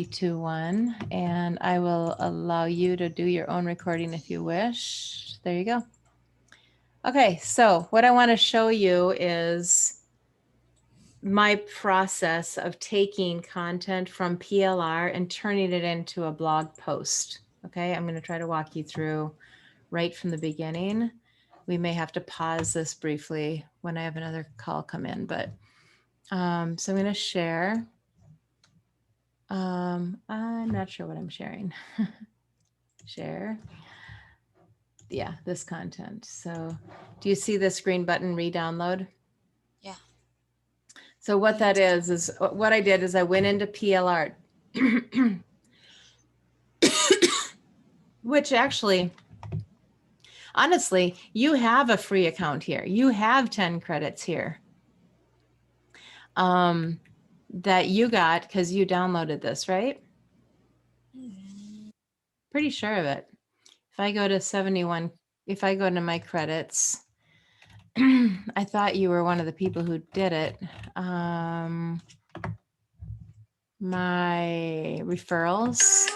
2, 1, and I will allow you to do your own recording if you wish. There you go. Okay, so what I want to show you is my process of taking content from PLR and turning it into a blog post. Okay, I'm going to try to walk you through right from the beginning. We may have to pause this briefly when I have another call come in, but so I'm going to share. I'm not sure what I'm sharing. Share. Yeah, this content. So do you see this green button, re-download? Yeah. So what that is what I did is I went into PLR, which actually, honestly, you have a free account here. You have 10 credits here that you got because you downloaded this, right? Pretty sure of it. If I go to 71, if I go to my credits, I thought you were one of the people who did it. My referrals.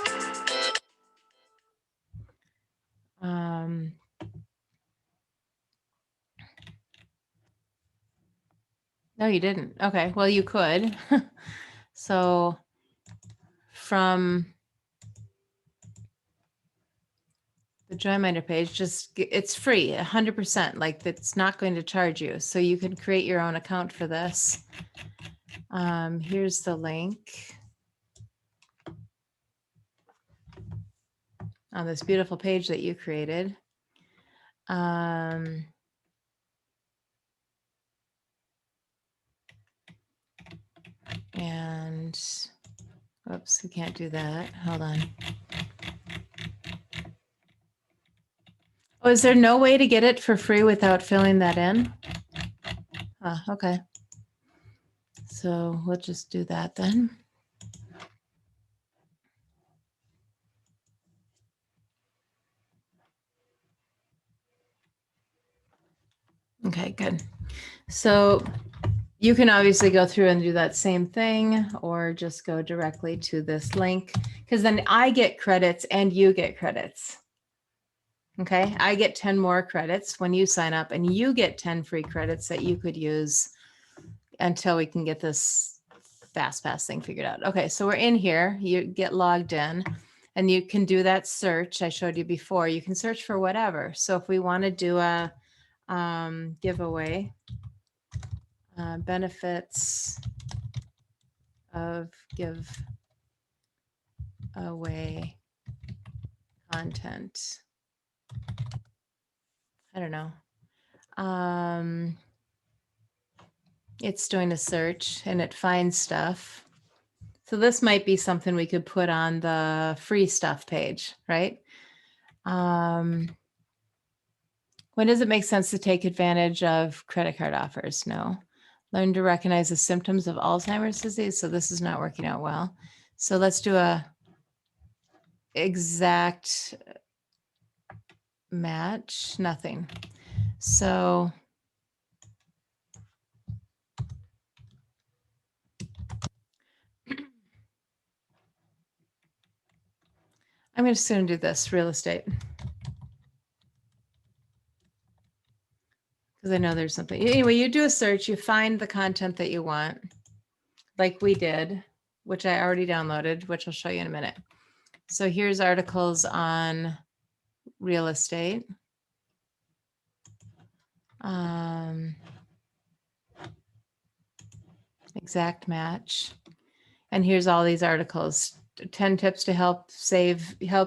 No, you didn't. Okay, well, you could. So from the Joyminder page, just it's free, 100%. Like it's not going to charge you. So you can create your own account for this. Here's the link on this beautiful page that you created. And oops, we can't do that. Hold on. Oh, is there no way to get it for free without filling that in? Oh, okay. So we'll just do that then. Okay, good. So you can obviously go through and do that same thing or just go directly to this link because then I get credits and you get credits. Okay, I get 10 more credits when you sign up and you get 10 free credits that you could use until we can get this FastPass thing figured out. Okay, so we're in here, you get logged in and you can do that search I showed you before. You can search for whatever. So if we want to do a giveaway, benefits of giveaway content. I don't know. It's doing a search and it finds stuff. So this might be something we could put on the free stuff page, right? When does it make sense to take advantage of credit card offers? No. Learn to recognize the symptoms of Alzheimer's disease. So this is not working out well. So let's do a exact match, nothing. So I'm just going to do this, real estate. Because I know there's something. Anyway, you do a search, you find the content that you want, like we did, which I already downloaded, which I'll show you in a minute. So here's articles on real estate. Exact match. And here's all these articles. 10 tips to help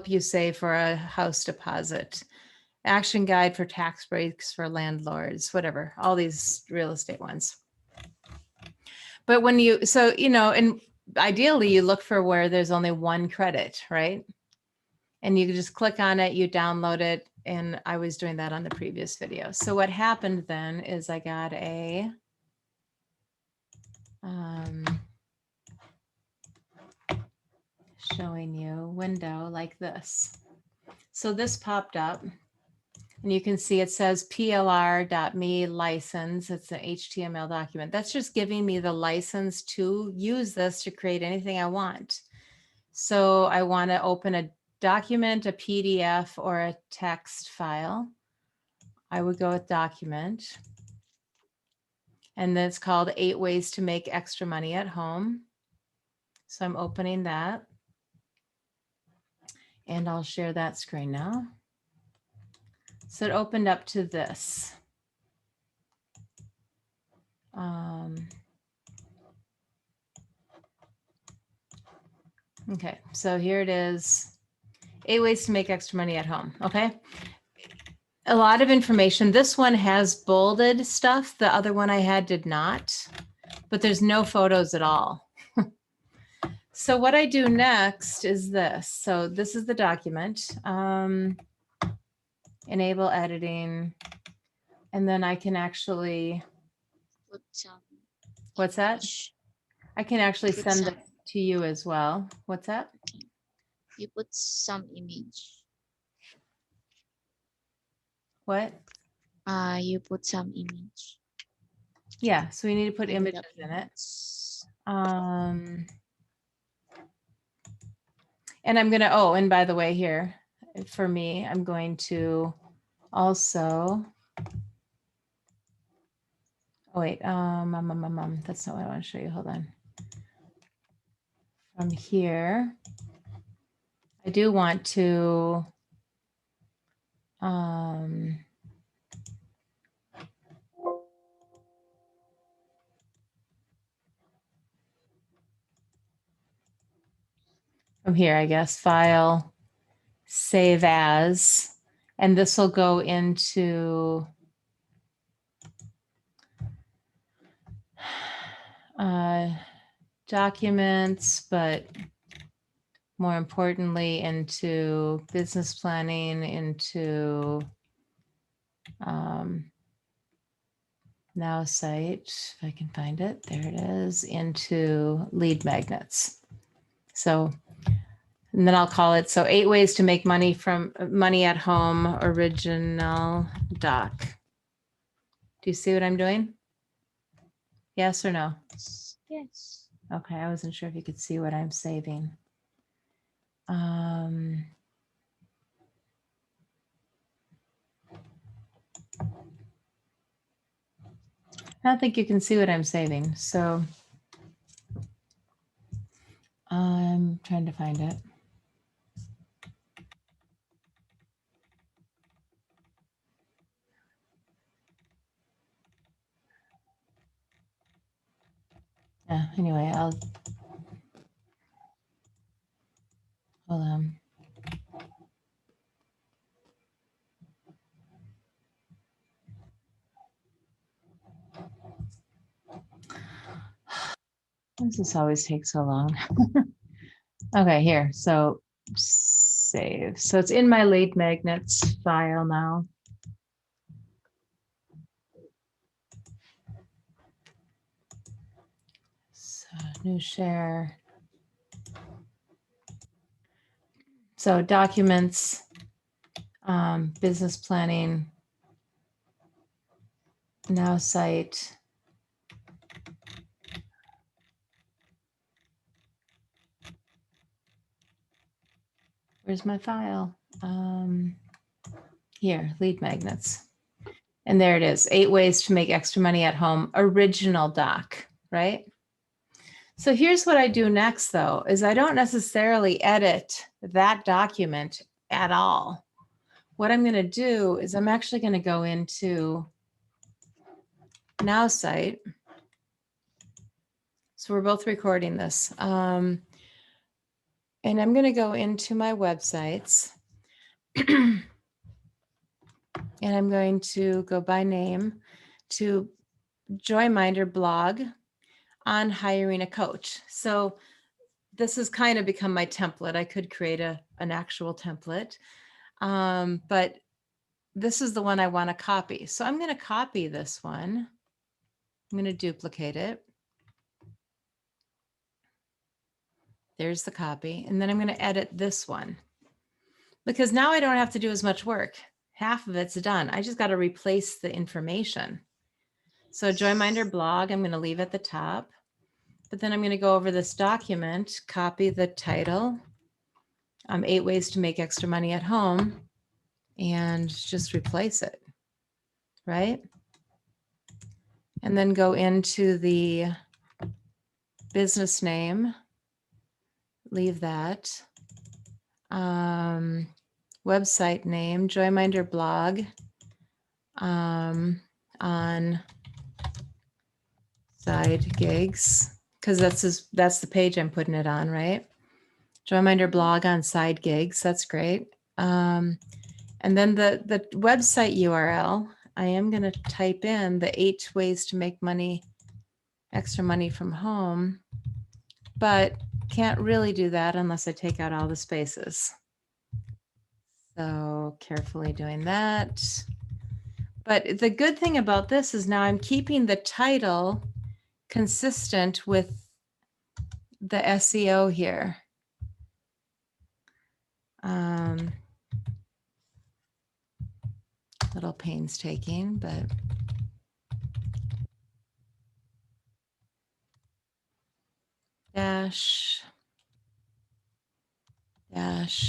you save for a house deposit. Action guide for tax breaks for landlords, whatever, all these real estate ones. But when you, so, you know, and ideally you look for where there's only one credit, right? And you just click on it, you download it. And I was doing that on the previous video. So what happened then is I got a, showing you window like this. So this popped up and you can see it says plr.me license. It's an HTML document. That's just giving me the license to use this to create anything I want. So I want to open a document, a PDF, or a text file. I would go with document. And then it's called 8 Ways to Make Extra Money at Home. So I'm opening that. And I'll share that screen now. So it opened up to this. Okay, so here it is. 8 ways to make extra money at home. Okay. A lot of information. This one has bolded stuff. The other one I had did not, but there's no photos at all. So what I do next is this. So this is the document. Enable editing. And then I can actually, what's that? I can actually send it to you as well. What's that? You put some image. What? You put some image. Yeah, so we need to put images in it. And I'm going to, oh, and by the way here, for me, I'm going to also, oh wait, that's not what I want to show you. Hold on. From here, I do want to, from here, I guess, file, save as, and this will go into documents, but more importantly into business planning, into Now site, if I can find it, there it is, into lead magnets. So, and then I'll call it, so 8 ways to make money from money at home, original doc. Do you see what I'm doing? Yes or no? Yes. Okay, I wasn't sure if you could see what I'm saving. I don't think you can see what I'm saving, so I'm trying to find it. Yeah, anyway, I'll, hold on. This always takes so long. Okay, here, so save. So it's in my lead magnets file now. So new share. So documents, business planning, now site. Where's my file? Here, lead magnets. And there it is, 8 ways to make extra money at home, original doc, right? So here's what I do next though, is I don't necessarily edit that document at all. What I'm going to do is I'm actually going to go into Now site. So we're both recording this. And I'm going to go into my websites. And I'm going to go by name to Joyminder blog on hiring a coach. So this has kind of become my template. I could create an actual template, but this is the one I want to copy. So I'm going to copy this one. I'm going to duplicate it. There's the copy. And then I'm going to edit this one because now I don't have to do as much work. Half of it's done. I just got to replace the information. So Joyminder blog, I'm going to leave at the top, but then I'm going to go over this document, copy the title, 8 ways to make extra money at home, and just replace it, right? And then go into the business name, leave that. Website name, Joyminder blog on side gigs, because that's the page I'm putting it on, right? Joyminder blog on side gigs. That's great. And then the website URL, I am going to type in the 8 ways to make money, extra money from home, but can't really do that unless I take out all the spaces. So carefully doing that. But the good thing about this is now I'm keeping the title consistent with the SEO here. Little painstaking, but dash, and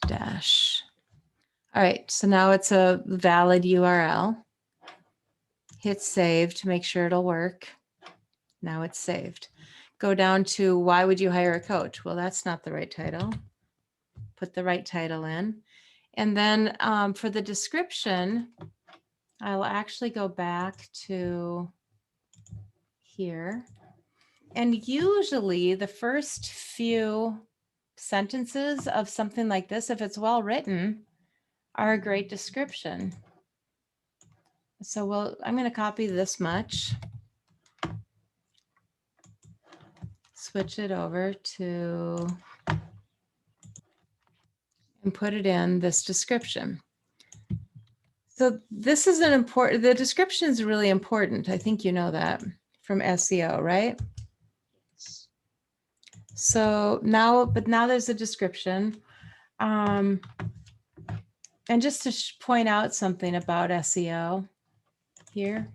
dash. All right, so now it's a valid URL. Hit save to make sure it'll work. Now it's saved. Go down to why would you hire a coach? Well, that's not the right title. Put the right title in. And then for the description, I'll actually go back to here. And usually the first few sentences of something like this, if it's well written, are a great description. So I'm going to copy this much, switch it over to, and put it in this description. So this is the description is really important. I think you know that from SEO, right? Yes. So now there's a description. And just to point out something about SEO here.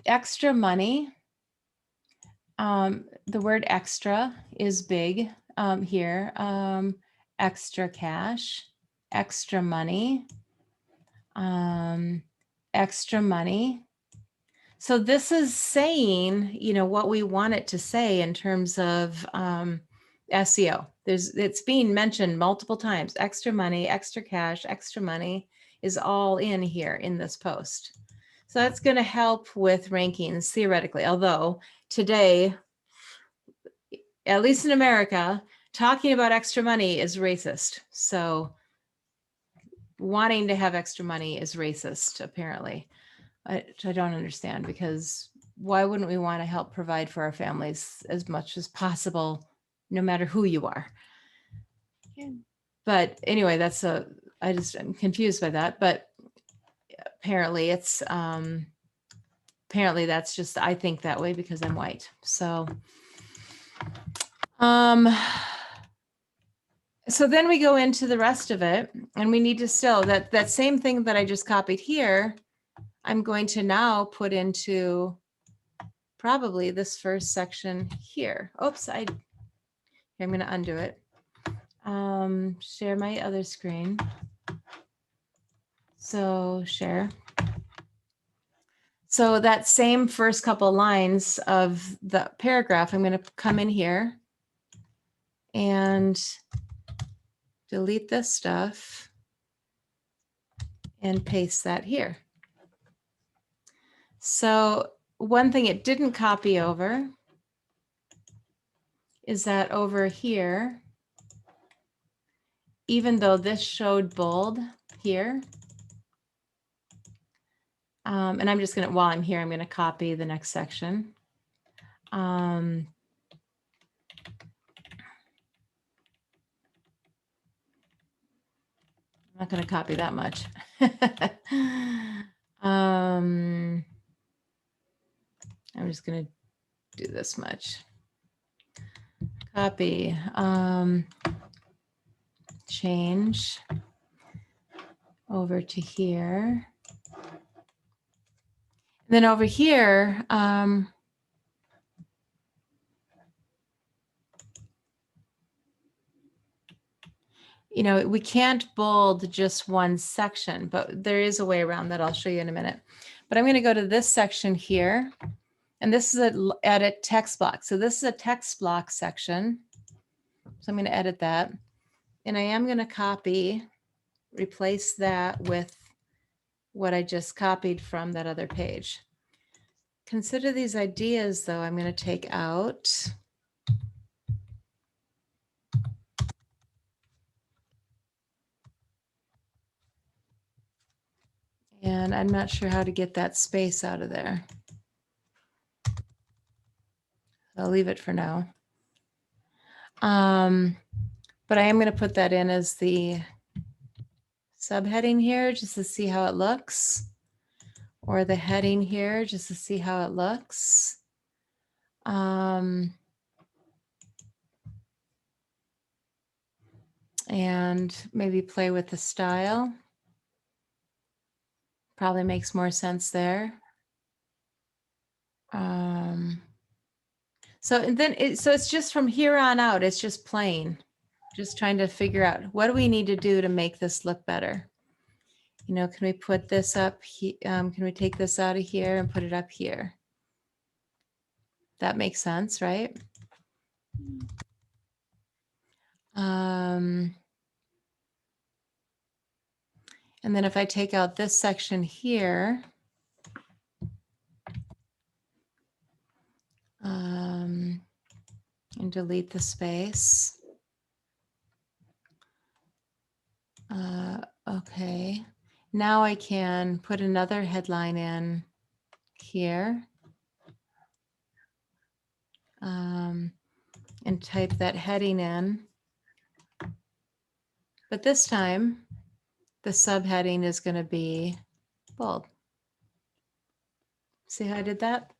Extra money. The word extra is big here. Extra cash, extra money, extra money. So this is saying, what we want it to say in terms of SEO. It's being mentioned multiple times. Extra money, extra cash, extra money is all in here in this post. So that's going to help with rankings theoretically, although today, at least in America, talking about extra money is racist. So wanting to have extra money is racist, apparently. Which I don't understand, because why wouldn't we want to help provide for our families as much as possible, no matter who you are? Yeah. But anyway, I'm confused by that, but apparently apparently that's just, I think that way because I'm white. So, so then we go into the rest of it, and we need to still, that same thing that I just copied here, I'm going to now put into probably this first section here. Oops, I'm going to undo it. Share my other screen. So share. So that same first couple lines of the paragraph, I'm going to come in here and delete this stuff and paste that here. So one thing it didn't copy over is that over here, even though this showed bold here, and I'm just going to, while I'm here, I'm going to copy the next section. I'm not going to copy that much. I'm just going to do this much. Copy, change over to here. And then over here, you know, we can't bold just one section, but there is a way around that. I'll show you in a minute. But I'm going to go to this section here, and this is a edit text block. So this is a text block section. So I'm going to edit that, and I am going to copy, replace that with what I just copied from that other page. Consider these ideas, though, I'm going to take out. And I'm not sure how to get that space out of there. I'll leave it for now. But I am going to put that in as the subheading here just to see how it looks, or the heading here just to see how it looks. And maybe play with the style. Probably makes more sense there. So it's just from here on out, it's just plain, just trying to figure out what do we need to do to make this look better. You know, can we put this up? Can we take this out of here and put it up here? That makes sense, right? And then if I take out this section here, and delete the space. Okay, now I can put another headline in here, and type that heading in. But this time, the subheading is going to be bold. See how I did that?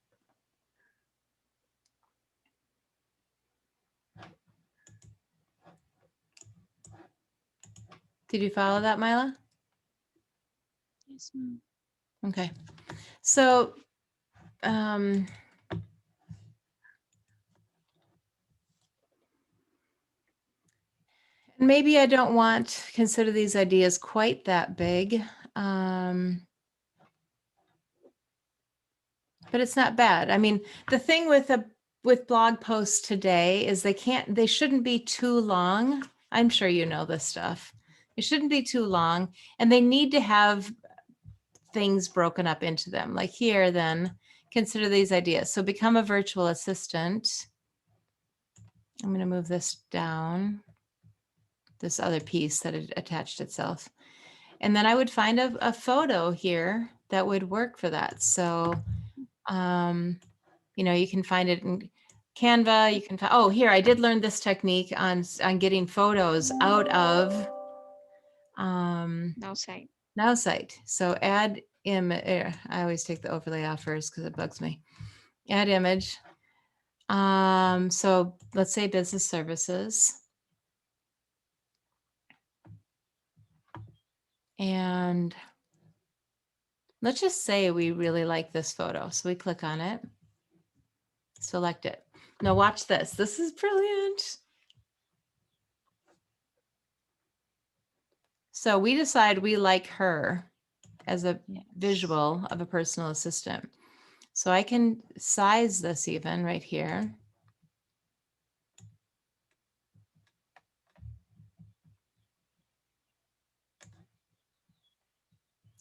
Did you follow that, Mila? Yes, ma'am. Okay. So, maybe I don't want to consider these ideas quite that big. But it's not bad. I mean, the thing with blog posts today is they shouldn't be too long. I'm sure you know this stuff. It shouldn't be too long, and they need to have things broken up into them. Like here, then consider these ideas. So become a virtual assistant. I'm going to move this down, this other piece that it attached itself. And then I would find a photo here that would work for that. So, you know, you can find it in Canva. You can find, oh, here, I did learn this technique on getting photos out of Now side. Now Site. So add image. I always take the overlay off first because it bugs me. Add image. So let's say business services. And let's just say we really like this photo. So we click on it, select it. Now watch this. This is brilliant. So we decide we like her as a visual of a personal assistant. So I can size this even right here.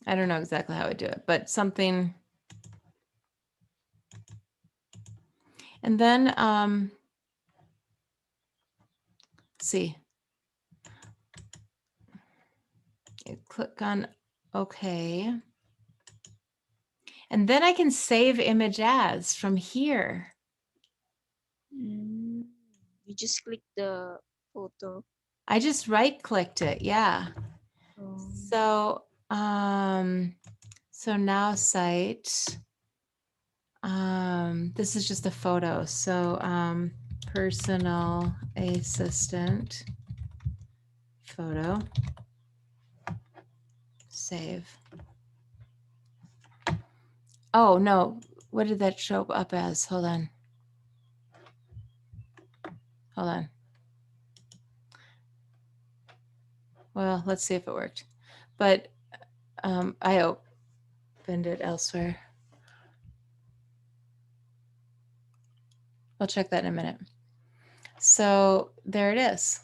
I don't know exactly how I do it, but something. And then, let's see. Click on OK. And then I can save image as from here. You just click the photo. I just right-clicked it, yeah. So, so now site. This is just a photo. So, personal assistant photo. Save. Oh, no. What did that show up as? Hold on. Hold on. Well, let's see if it worked. But I opened it elsewhere. We'll check that in a minute. So there it is.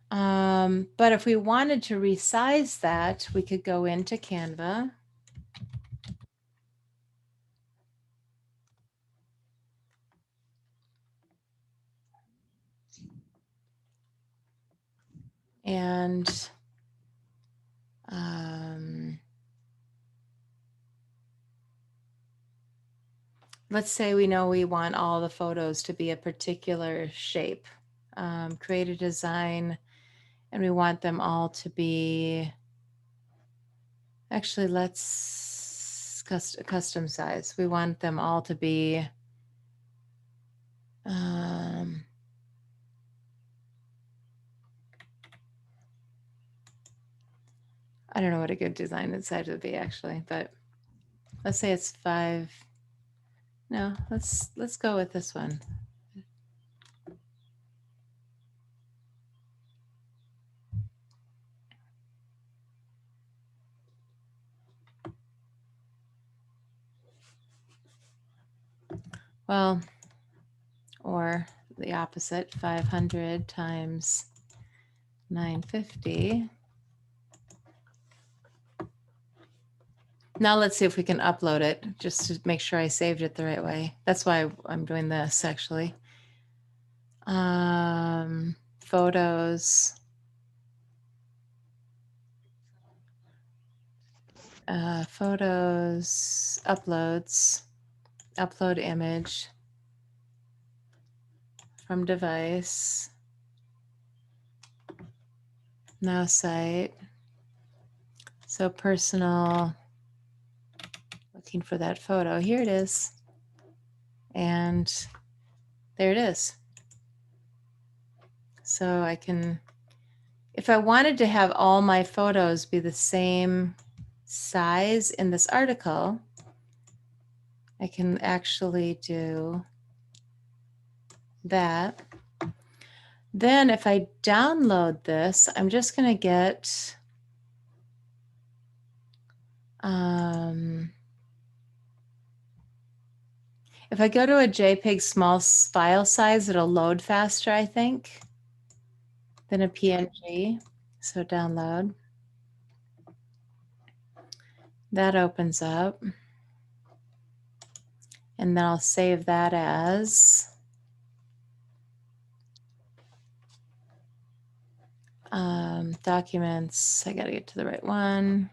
But if we wanted to resize that, we could go into Canva. And let's say we know we want all the photos to be a particular shape. Create a design, and we want them all to be, actually, let's custom size. We want them all to be I don't know what a good design size would be actually, but let's say it's 5. No, let's go with this one. Well, or the opposite, 500 times 950. Now let's see if we can upload it, just to make sure I saved it the right way. That's why I'm doing this actually. Photos. Photos, uploads, upload image from device. Now site. So personal, looking for that photo. Here it is. And there it is. So I can, if I wanted to have all my photos be the same size in this article, I can actually do that. Then if I download this, I'm just going to get if I go to a JPEG small file size, it'll load faster, I think, than a PNG. So download. That opens up. And then I'll save that as documents. I got to get to the right one.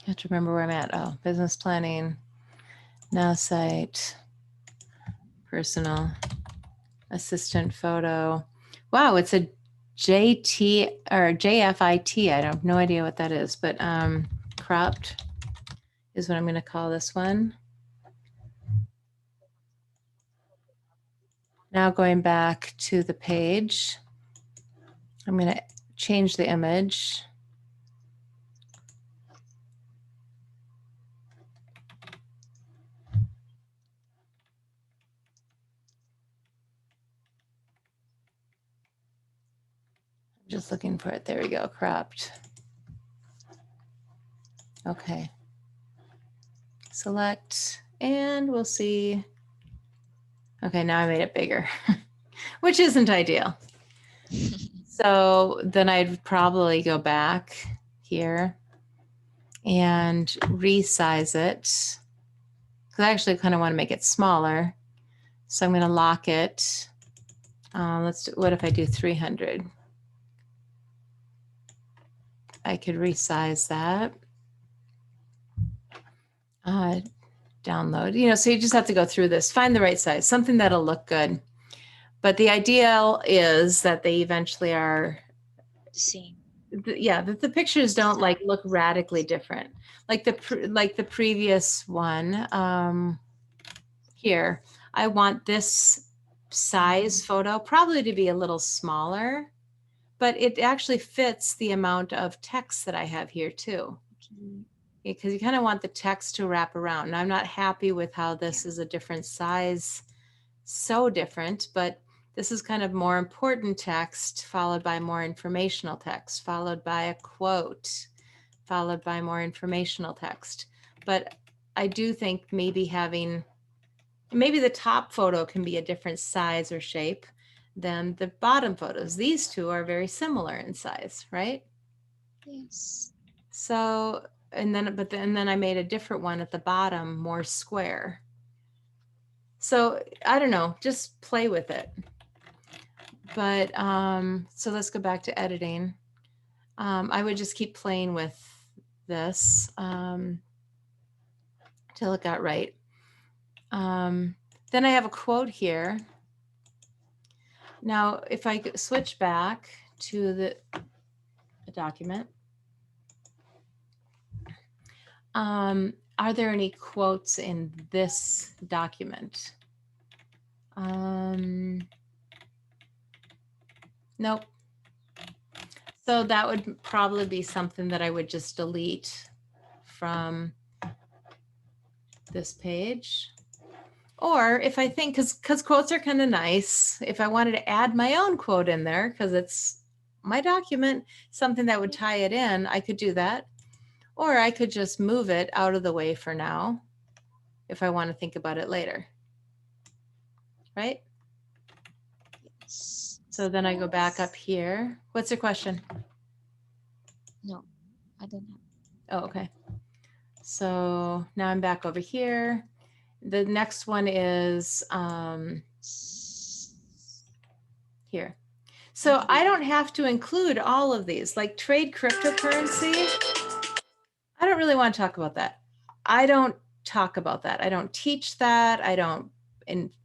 I have to remember where I'm at. Oh, business planning, now site, personal assistant photo. Wow, it's a JT or JFIT. I have no idea what that is, but cropped is what I'm going to call this one. Now going back to the page, I'm going to change the image. Just looking for it. There we go. Cropped. Okay. Select, and we'll see. Okay, now I made it bigger, which isn't ideal. So then I'd probably go back here and resize it, because I actually kind of want to make it smaller. So I'm going to lock it. Let's do, what if I do 300? I could resize that. Download, you know, so you just have to go through this, find the right size, something that'll look good. But the ideal is that they eventually are the same. Yeah, that the pictures don't like look radically different. Like the previous one here, I want this size photo, probably to be a little smaller, but it actually fits the amount of text that I have here too. Okay. Because you kind of want the text to wrap around. And I'm not happy with how this is a different size, so different, but this is kind of more important text followed by more informational text, followed by a quote, followed by more informational text. But I do think maybe maybe the top photo can be a different size or shape than the bottom photos. These two are very similar in size, right? Yes. So, and then I made a different one at the bottom, more square. So I don't know, just play with it. But so let's go back to editing. I would just keep playing with this till it got right. Then I have a quote here. Now, if I switch back to the document, are there any quotes in this document? Nope. So that would probably be something that I would just delete from this page. Or if I think, because quotes are kind of nice, if I wanted to add my own quote in there, because it's my document, something that would tie it in, I could do that. Or I could just move it out of the way for now if I want to think about it later. Right? Yes. So then I go back up here. What's your question? No, I don't have. Oh, okay. So now I'm back over here. The next one is here. So I don't have to include all of these, like trade cryptocurrency. I don't really want to talk about that. I don't talk about that. I don't teach that. I don't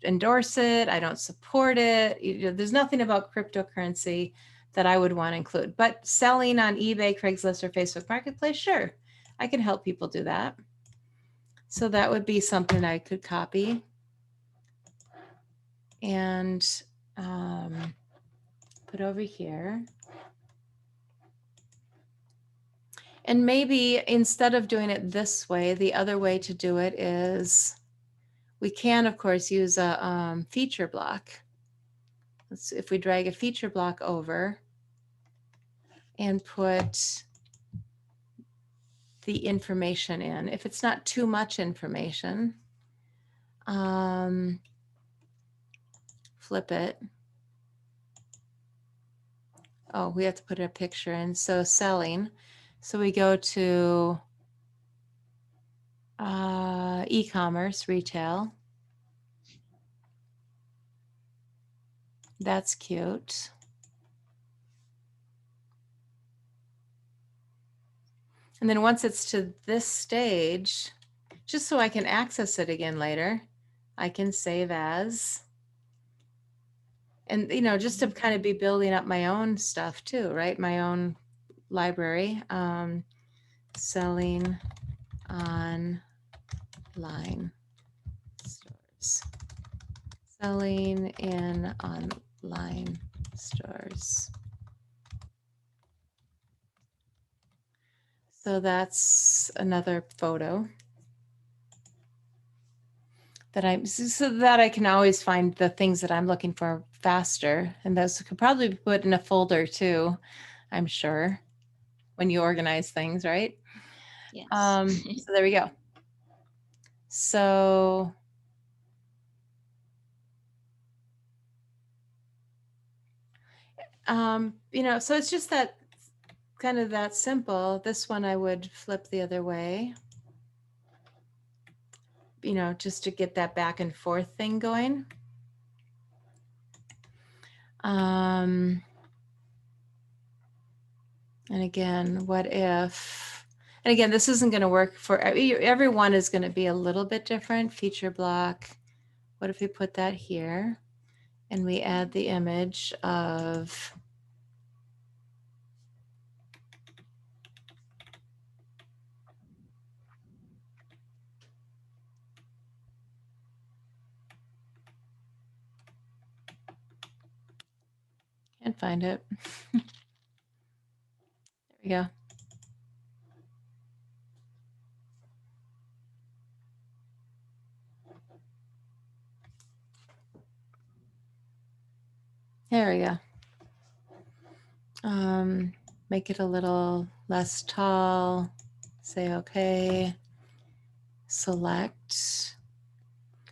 endorse it. I don't support it. There's nothing about cryptocurrency that I would want to include. But selling on eBay, Craigslist, or Facebook Marketplace, sure, I can help people do that. So that would be something I could copy and put over here. And maybe instead of doing it this way, the other way to do it is we can, of course, use a feature block. If we drag a feature block over and put the information in, if it's not too much information, flip it. Oh, we have to put a picture in. So selling. So we go to e-commerce, retail. That's cute. And then once it's to this stage, just so I can access it again later, I can save as. And, just to kind of be building up my own stuff too, right? My own library, selling online stores, selling in online stores. So that's another photo that so that I can always find the things that I'm looking for faster. And those could probably be put in a folder too, I'm sure, when you organize things, right? Yes. So there we go. So so it's just that kind of that simple. This one I would flip the other way, just to get that back and forth thing going. And again, what if, and again, this isn't going to work for everyone is going to be a little bit different. Feature block. What if we put that here and we add the image of I'd find it. There we go. There we go. Make it a little less tall. Say okay. Select.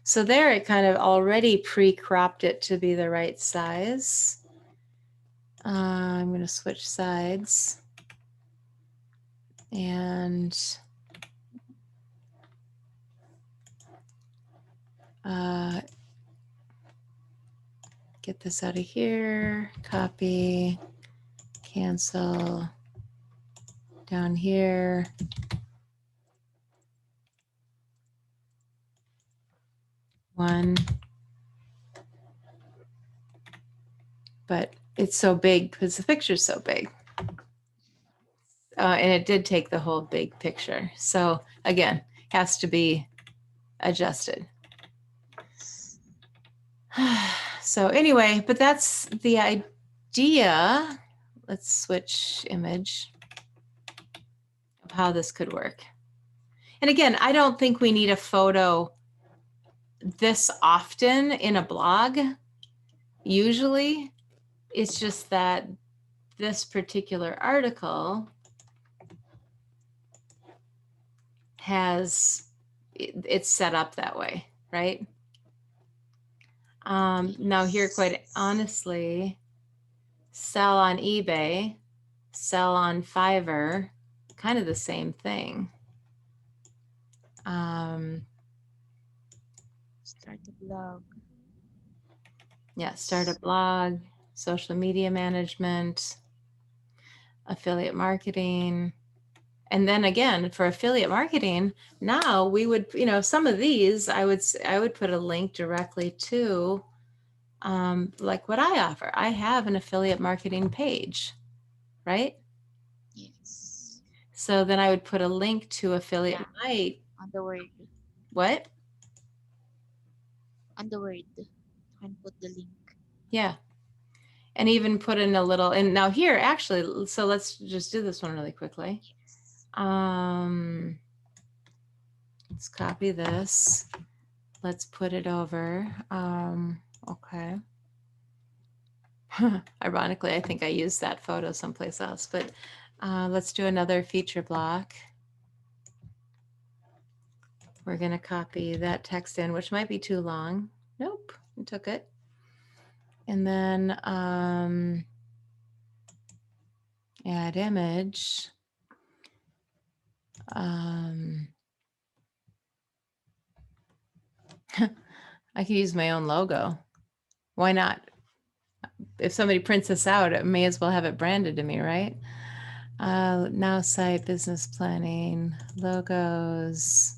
So there it kind of already pre-cropped it to be the right size. I'm going to switch sides and get this out of here, copy, cancel, down here. One. But it's so big because the picture's so big. And it did take the whole big picture. So again, has to be adjusted. So anyway, but that's the idea. Let's switch image of how this could work. And again, I don't think we need a photo this often in a blog. Usually, it's just that this particular article has, it's set up that way, right? Now here, quite honestly, sell on eBay, sell on Fiverr, kind of the same thing. Start a blog. Yeah, start a blog, social media management, affiliate marketing. And then again, for affiliate marketing, now we would, you know, some of these I would put a link directly to like what I offer. I have an affiliate marketing page, right? Yes. So then I would put a link to affiliate on the word. What? On the word. And put the link. Yeah. And even put in a little, and now here actually, so let's just do this one really quickly. Yes. Let's copy this. Let's put it over. Okay. Ironically, I think I used that photo someplace else, but let's do another feature block. We're going to copy that text in, which might be too long. Nope, I took it. And then add image. I could use my own logo. Why not? If somebody prints this out, it may as well have it branded to me, right? Now site, business planning, logos.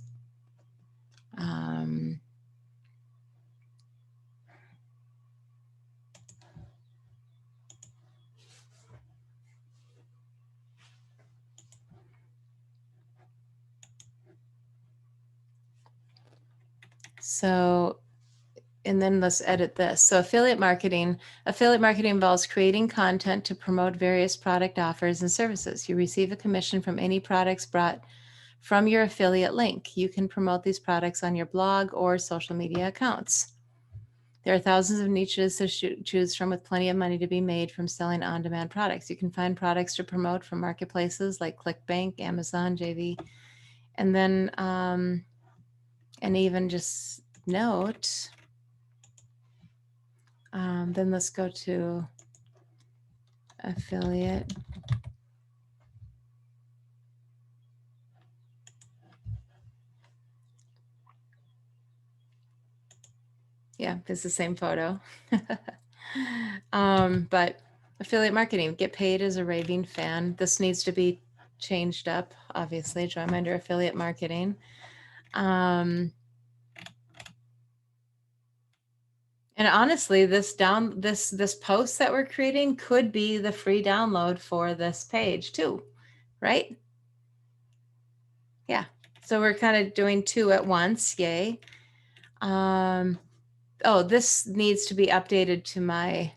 So, and then let's edit this. So affiliate marketing involves creating content to promote various product offers and services. You receive a commission from any products brought from your affiliate link. You can promote these products on your blog or social media accounts. There are thousands of niches to choose from, with plenty of money to be made from selling on-demand products. You can find products to promote from marketplaces like ClickBank, Amazon, JV, and then and even just note. Then let's go to affiliate. Yeah, it's the same photo. But affiliate marketing, get paid as a raving fan. This needs to be changed up, obviously. Join under affiliate marketing. And honestly, this post that we're creating could be the free download for this page too, right? Yeah. So we're kind of doing two at once. Yay. Oh, this needs to be updated to my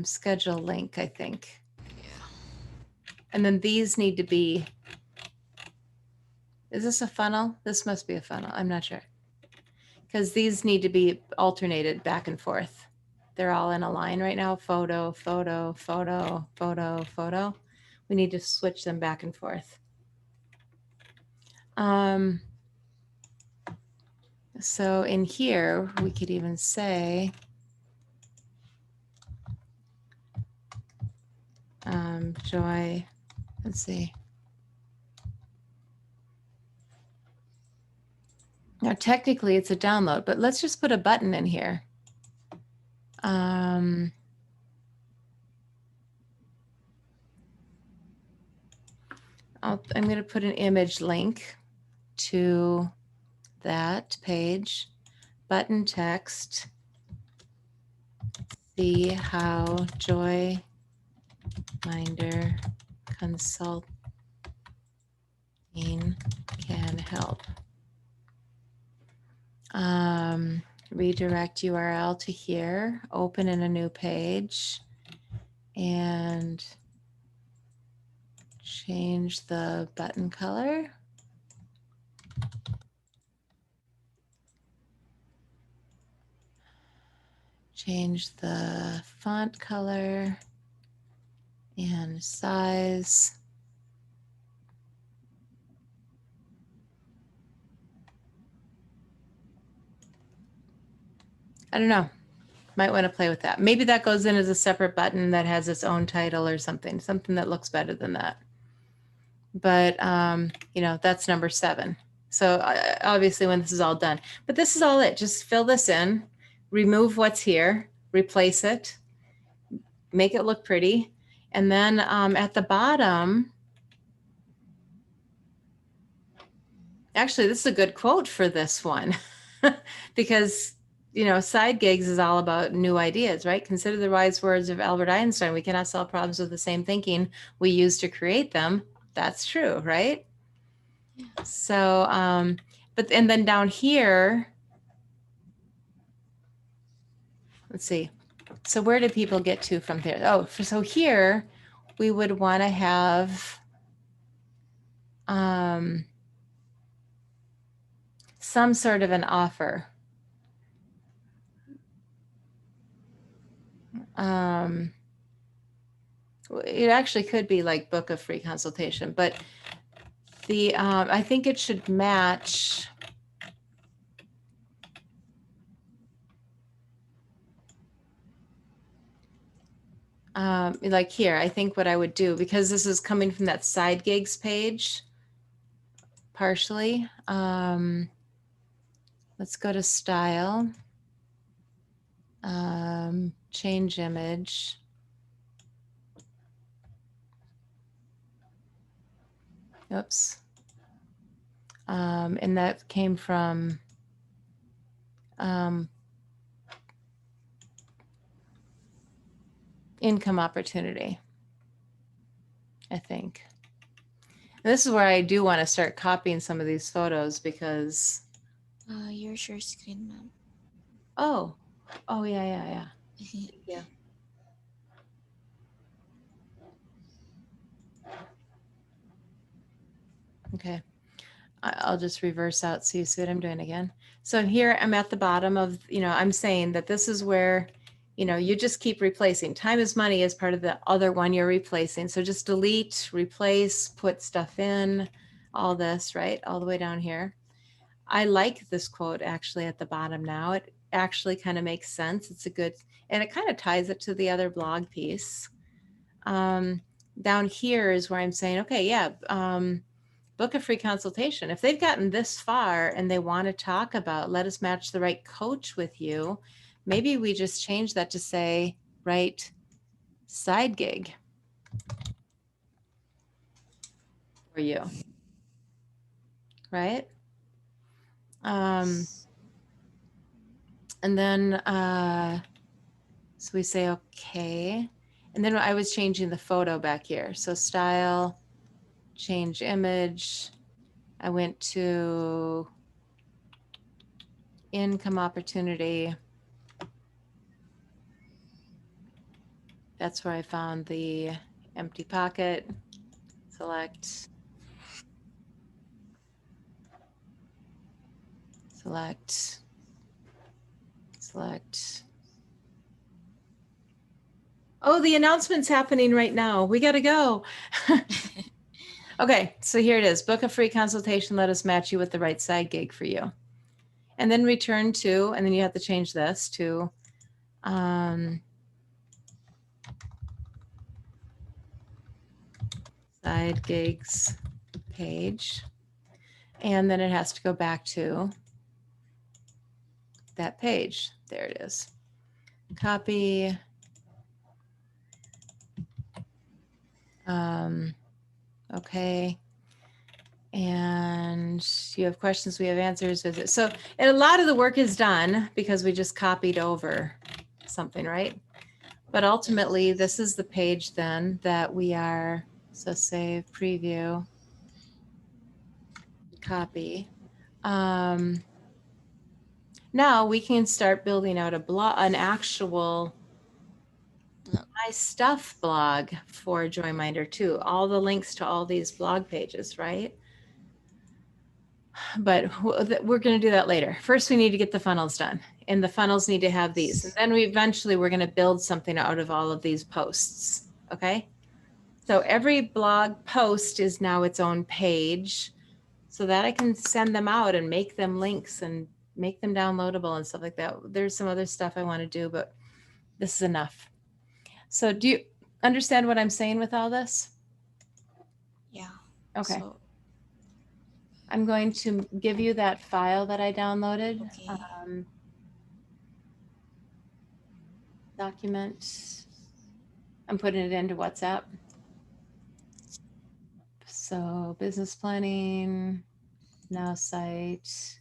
schedule link, I think. Yeah. And then these need to be, is this a funnel? This must be a funnel. I'm not sure. Because these need to be alternated back and forth. They're all in a line right now. Photo, photo, photo, photo, photo. We need to switch them back and forth. So in here, we could even say, Joy, let's see. Now, technically it's a download, but let's just put a button in here. I'm going to put an image link to that page, button text, see how Joy Minder Consulting can help. Redirect URL to here, open in a new page, and change the button color. Change the font color and size. I don't know. Might want to play with that. Maybe that goes in as a separate button that has its own title or something that looks better than that. But, you know, that's number 7. So obviously when this is all done, but this is all it. Just fill this in, remove what's here, replace it, make it look pretty. And then at the bottom, actually, this is a good quote for this one because, you know, side gigs is all about new ideas, right? Consider the wise words of Albert Einstein. We cannot solve problems with the same thinking we use to create them. That's true, right? Yeah. So, and then down here, let's see. So where do people get to from there? Oh, so here we would want to have some sort of an offer. It actually could be like book a free consultation, but the I think it should match. Like here, I think what I would do, because this is coming from that side gigs page, partially. Let's go to style, change image. Oops. And that came from income opportunity, I think. And this is where I do want to start copying some of these photos because. Your share screen, ma'am. Oh, yeah. Thank you. Okay. I'll just reverse out so you see what I'm doing again. So here I'm at the bottom of, you know, I'm saying that this is where, you know, you just keep replacing. Time is money is part of the other one you're replacing. So just delete, replace, put stuff in, all this, right? All the way down here. I like this quote actually at the bottom now. It actually kind of makes sense. It's a good, and it kind of ties it to the other blog piece. Down here is where I'm saying, okay, yeah, book a free consultation. If they've gotten this far and they want to talk about, let us match the right coach with you, maybe we just change that to say, right, side gig for you, right? Yes. And then, so we say, okay. And then I was changing the photo back here. So style, change image. I went to income opportunity. That's where I found the empty pocket. Select. Select. Select. Oh, the announcement's happening right now. We got to go. Okay, so here it is. Book a free consultation. Let us match you with the right side gig for you. And then return to, and then you have to change this to side gigs page. And then it has to go back to that page. There it is. Copy. Okay. And you have questions, we have answers. So and a lot of the work is done because we just copied over something, right? But ultimately, this is the page then that we are, so save, preview, copy. Now we can start building out a blog, an actual My Stuff blog for Joyminder too. All the links to all these blog pages, right? But we're going to do that later. First, we need to get the funnels done, and the funnels need to have these. And then we're going to build something out of all of these posts. Okay. So every blog post is now its own page so that I can send them out and make them links and make them downloadable and stuff like that. There's some other stuff I want to do, but this is enough. So do you understand what I'm saying with all this? Yeah. Okay. So, I'm going to give you that file that I downloaded. okay. Document. I'm putting it into WhatsApp. So business planning, now site,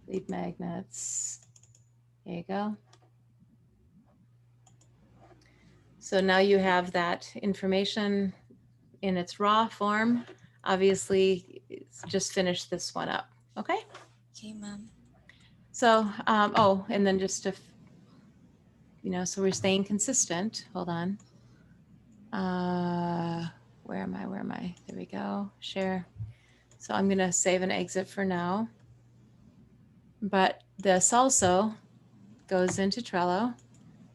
lead magnets. There you go. So now you have that information in its raw form. Obviously, just finish this one up. Okay. Okay, ma'am. So, and then just to, so we're staying consistent. Hold on. Where am I? There we go. Share. So I'm going to save and exit for now. But this also goes into Trello.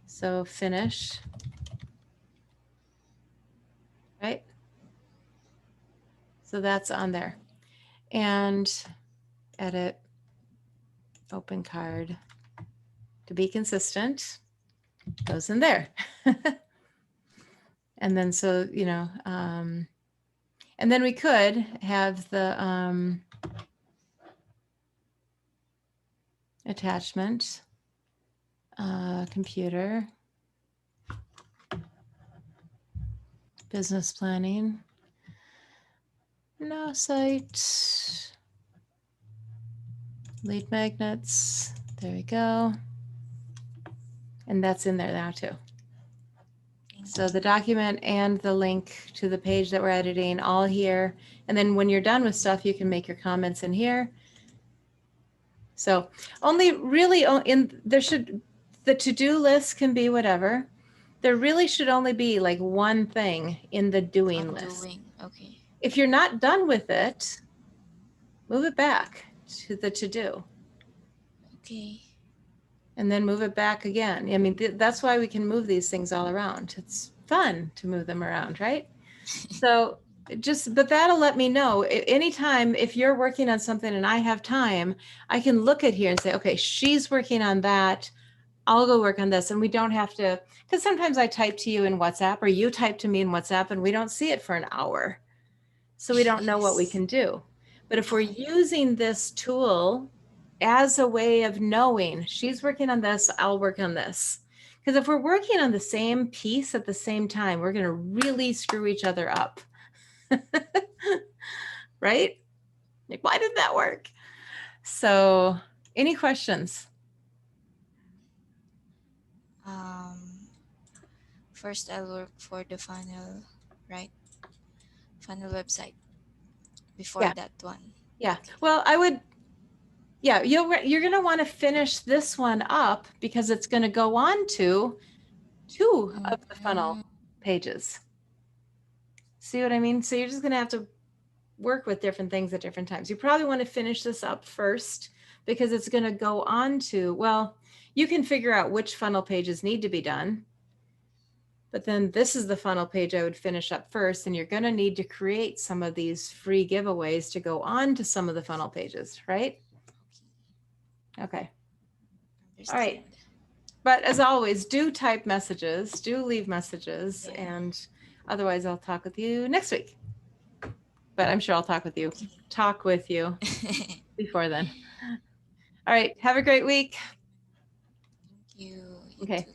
So finish. Right? So that's on there. And edit, open card. To be consistent, goes in there. And then so, and then we could have the attachment, computer, business planning, no site, lead magnets. There we go. And that's in there now too. So the document and the link to the page that we're editing all here. And then when you're done with stuff, you can make your comments in here. So only really the to-do list can be whatever. There really should only be like one thing in the doing list. Okay. If you're not done with it, move it back to the to-do. Okay. And then move it back again. I mean, that's why we can move these things all around. It's fun to move them around, right? So but that'll let me know anytime if you're working on something and I have time, I can look at here and say, okay, she's working on that. I'll go work on this. And we don't have to, because sometimes I type to you in WhatsApp or you type to me in WhatsApp and we don't see it for an hour. So we don't know what we can do. But if we're using this tool as a way of knowing she's working on this, I'll work on this. Because if we're working on the same piece at the same time, we're going to really screw each other up. Right? Like, why did that work? So, any questions? First, I'll work for the funnel, right? Funnel website. Before that one. Yeah. Well, I would Yeah, you're going to want to finish this one up because it's going to go on to two of the funnel Mhm. pages. See what I mean? So you're just going to have to work with different things at different times. You probably want to finish this up first because it's going to go on to, well, you can figure out which funnel pages need to be done. But then this is the funnel page I would finish up first, and you're going to need to create some of these free giveaways to go on to some of the funnel pages, right? Okay. All right. Understand. But as always, do type messages, do leave messages, Yeah. and otherwise I'll talk with you next week. But I'm sure I'll talk with you before then. All right. Have a great week. Thank you. You Okay. too.